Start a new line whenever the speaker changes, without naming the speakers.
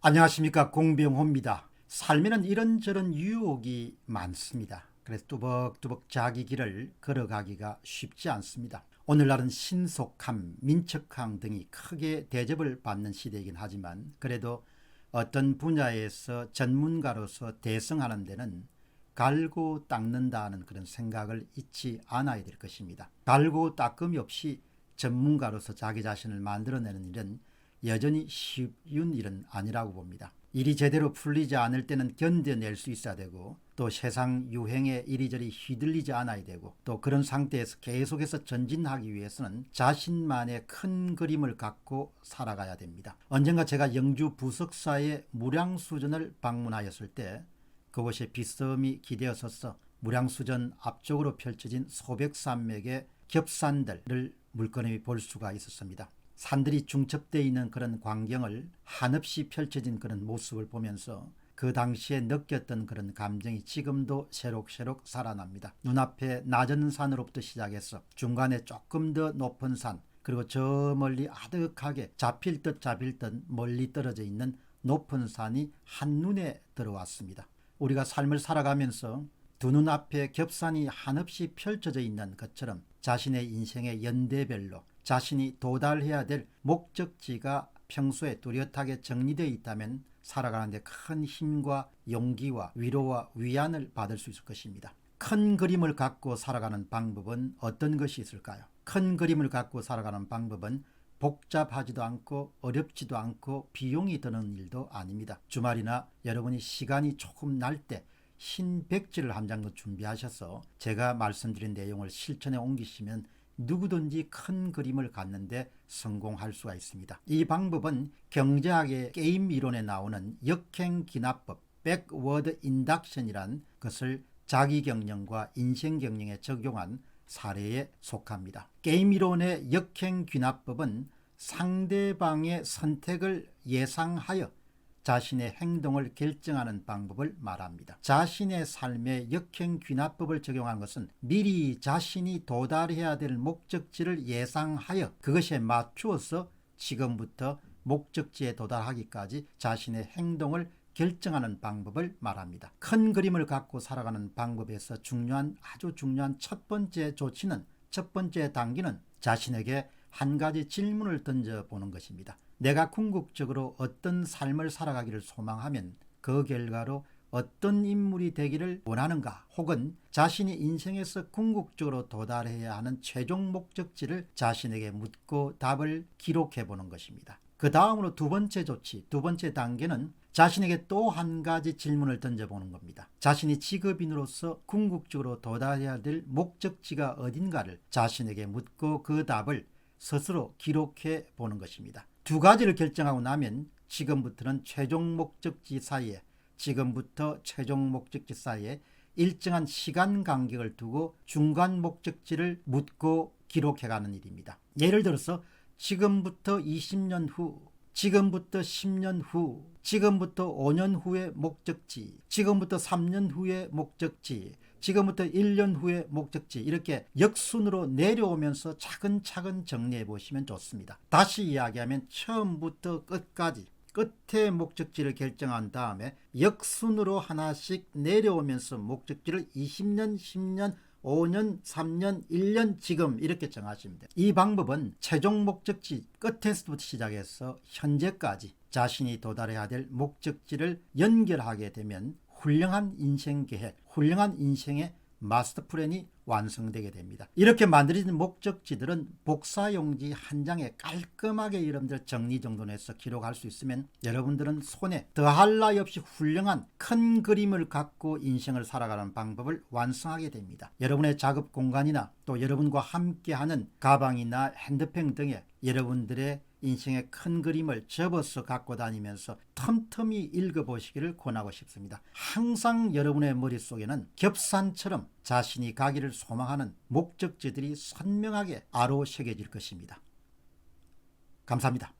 안녕하십니까, 공병호입니다. 삶에는 이런저런 유혹이 많습니다. 그래서 뚜벅뚜벅 자기 길을 걸어가기가 쉽지 않습니다. 오늘날은 신속함, 민첩함 등이 크게 대접을 받는 시대이긴 하지만 그래도 어떤 분야에서 전문가로서 대성하는 데는 갈고 닦는다는 그런 생각을 잊지 않아야 될 것입니다. 갈고 닦음이 없이 전문가로서 자기 자신을 만들어내는 일은 여전히 쉬운 일은 아니라고 봅니다. 일이 제대로 풀리지 않을 때는 견뎌낼 수 있어야 되고, 또 세상 유행에 이리저리 휘둘리지 않아야 되고, 또 그런 상태에서 계속해서 전진하기 위해서는 자신만의 큰 그림을 갖고 살아가야 됩니다. 언젠가 제가 영주 부석사의 무량수전을 방문하였을 때 그곳에 빗섬이 기대어서서 무량수전 앞쪽으로 펼쳐진 소백산맥의 겹산들을 물끄러미 볼 수가 있었습니다. 산들이 중첩되어 있는 그런 광경을 한없이 펼쳐진 그런 모습을 보면서 그 당시에 느꼈던 그런 감정이 지금도 새록새록 살아납니다. 눈앞에 낮은 산으로부터 시작해서 중간에 조금 더 높은 산, 그리고 저 멀리 아득하게 잡힐 듯 멀리 떨어져 있는 높은 산이 한눈에 들어왔습니다. 우리가 삶을 살아가면서 두 눈앞에 겹산이 한없이 펼쳐져 있는 것처럼 자신의 인생의 연대별로 자신이 도달해야 될 목적지가 평소에 뚜렷하게 정리되어 있다면 살아가는데 큰 힘과 용기와 위로와 위안을 받을 수 있을 것입니다. 큰 그림을 갖고 살아가는 방법은 어떤 것이 있을까요? 큰 그림을 갖고 살아가는 방법은 복잡하지도 않고 어렵지도 않고 비용이 드는 일도 아닙니다. 주말이나 여러분이 시간이 조금 날 때 흰 백지를 한 장도 준비하셔서 제가 말씀드린 내용을 실천에 옮기시면 누구든지 큰 그림을 갖는데 성공할 수가 있습니다. 이 방법은 경제학의 게임 이론에 나오는 역행기납법, 백워드 인덕션이란 것을 자기경영과 인생경영에 적용한 사례에 속합니다. 게임 이론의 역행귀납법은 상대방의 선택을 예상하여 자신의 행동을 결정하는 방법을 말합니다. 자신의 삶에 역행귀납법을 적용한 것은 미리 자신이 도달해야 될 목적지를 예상하여 그것에 맞추어서 지금부터 목적지에 도달하기까지 자신의 행동을 결정하는 방법을 말합니다. 큰 그림을 갖고 살아가는 방법에서 아주 중요한 첫 번째 조치는, 첫 번째 단계는 자신에게 한 가지 질문을 던져보는 것입니다. 내가 궁극적으로 어떤 삶을 살아가기를 소망하면 그 결과로 어떤 인물이 되기를 원하는가, 혹은 자신이 인생에서 궁극적으로 도달해야 하는 최종 목적지를 자신에게 묻고 답을 기록해 보는 것입니다. 그 다음으로 두 번째 조치, 두 번째 단계는 자신에게 또 한 가지 질문을 던져보는 겁니다. 자신이 직업인으로서 궁극적으로 도달해야 될 목적지가 어딘가를 자신에게 묻고 그 답을 스스로 기록해 보는 것입니다. 두 가지를 결정하고 나면 지금부터 최종 목적지 사이에 일정한 시간 간격을 두고 중간 목적지를 묻고 기록해가는 일입니다. 예를 들어서 지금부터 20년 후, 지금부터 10년 후, 지금부터 5년 후의 목적지, 지금부터 3년 후의 목적지, 지금부터 1년 후의 목적지, 이렇게 역순으로 내려오면서 차근차근 정리해 보시면 좋습니다. 다시 이야기하면 처음부터 끝까지 끝의 목적지를 결정한 다음에 역순으로 하나씩 내려오면서 목적지를 20년, 10년, 5년, 3년, 1년, 지금 이렇게 정하시면 돼요. 이 방법은 최종 목적지 끝에서부터 시작해서 현재까지 자신이 도달해야 될 목적지를 연결하게 되면 훌륭한 인생 계획, 훌륭한 인생의 마스터 플랜이 완성되게 됩니다. 이렇게 만들어진 목적지들은 복사용지 한 장에 깔끔하게 여러분들 정리정돈해서 기록할 수 있으면 여러분들은 손에 더할 나위 없이 훌륭한 큰 그림을 갖고 인생을 살아가는 방법을 완성하게 됩니다. 여러분의 작업 공간이나 또 여러분과 함께하는 가방이나 핸드폰 등에 여러분들의 인생의 큰 그림을 접어서 갖고 다니면서 틈틈이 읽어보시기를 권하고 싶습니다. 항상 여러분의 머릿속에는 겹산처럼 자신이 가기를 소망하는 목적지들이 선명하게 아로새겨질 것입니다. 감사합니다.